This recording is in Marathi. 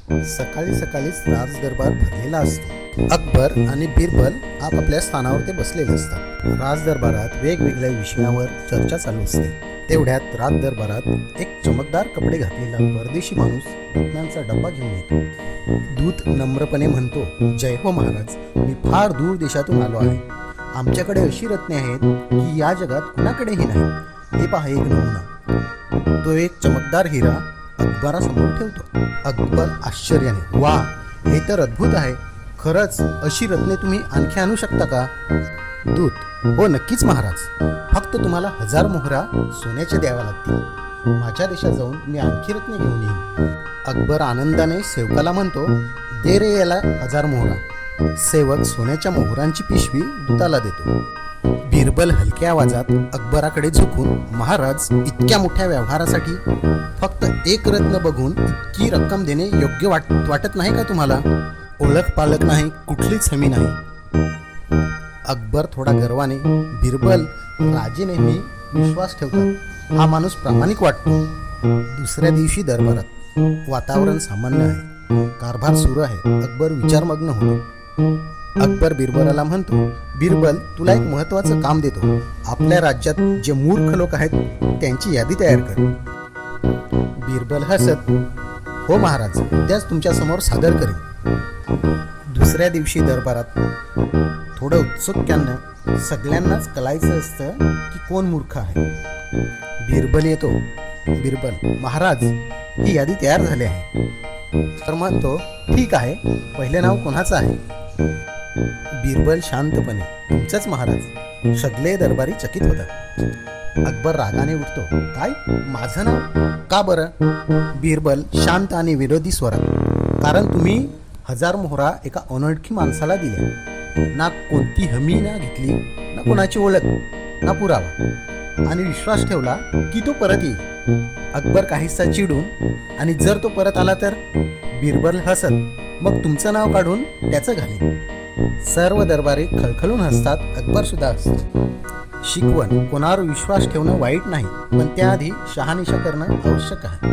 सकाळी सकाळीच राजदरबार भरलेला असतो. अकबर आणि बिरबल आपापल्या स्थानावर ते बसलेले असतात. राजदरबारात वेगवेगळ्या विषयावर चर्चा चालू असते. तेवढ्यात राजदरबारात एक चमकदार कपडे घातलेला परदेशी माणूस रत्नांचा डब्बा घेऊन येतो. दूत नम्रपणे म्हणतो, जय हो महाराज, मी फार दूर देशातून आलो आहे. आमच्याकडे अशी रत्ने आहेत की या जगात कुणाकडेही नाही. हे पहा एक नमुना. तो एक चमकदार हिरा अकबरासमोर ठेवतो. अकबर आश्चर्याने, वा, हे तर अद्भुत आहे. खरंच अशी रत्ने तुम्ही आणखी आणू शकता का? दूत, हो नक्कीच महाराज. फक्त तुम्हाला 1000 मोहरा सोन्याच्या द्याव्या लागतील. माझ्या देशात जाऊन मी आणखी रत्ने घेऊन येईन. अकबर आनंदाने सेवकाला म्हणतो, दे रे याला 1000 मोहरा. सेवक सोन्याच्या मोहरांची पिशवी दूताला देतो. बिरबल हलक्या आवाजात अकबराकडे झुकून, महाराज, इतक्या मोठ्या व्यवहारासाठी फक्त एक रत्न बघून इतकी रक्कम देणे योग्य वाटत नाही का तुम्हाला? ओळख पालक नाही, कुठलीच हमी नाही. अकबर थोडा गर्वाने, बिरबल, राजे नेहमी विश्वास ठेवतात. हा माणूस प्रामाणिक वाटतो. दुसऱ्या दिवशी दरबारात वातावरण सामान्य आहे. कारभार सुरू आहे. अकबर विचारमग्न होतो. अकबर बिरबलाला म्हणतो, बिरबल, तुला एक महत्वाचं काम देतो. आपल्या राज्यात जे मूर्ख लोक आहेत त्यांची यादी तयार कर. बिरबल हसत, हो महाराज, उद्याच तुमच्या समोर सादर करेन. दुसऱ्या दिवशी दरबारात थोडं उत्सुकतेनं सगळ्यांनाच कळायचं असतं की कोण मूर्ख आहे. बिरबल येतो. बिरबल, महाराज, ही यादी तयार झाली आहे. तर म्हणतो, ठीक आहे, पहिले नाव कोणाचं आहे? बिरबल शांतपणे, तुमचंच महाराज. सगळे दरबारी चकित होतात. अकबर रागाने उठतो, काय, माझं नाव? का बरं? बिरबल शांत आणि विरोधी स्वरात, कारण तुम्ही 1000 मोहरा एका अनोळखी माणसाला दिल्या. ना कोणती हमी ना घेतली, ना कोणाची ओळख, ना पुरावा, आणि विश्वास ठेवला की तो परत येईल. अकबर काहीसा चिडून, आणि जर तो परत आला तर? बिरबल हसत, मग तुमचं नाव काढून त्याचं घालीन. सर्व दरबारी खळखळून हसतात. अकबर सुद्धा हसतो. शिकवण, कोणावर विश्वास ठेवणं वाईट नाही, पण त्याआधी शहानिशा करणं आवश्यक आहे.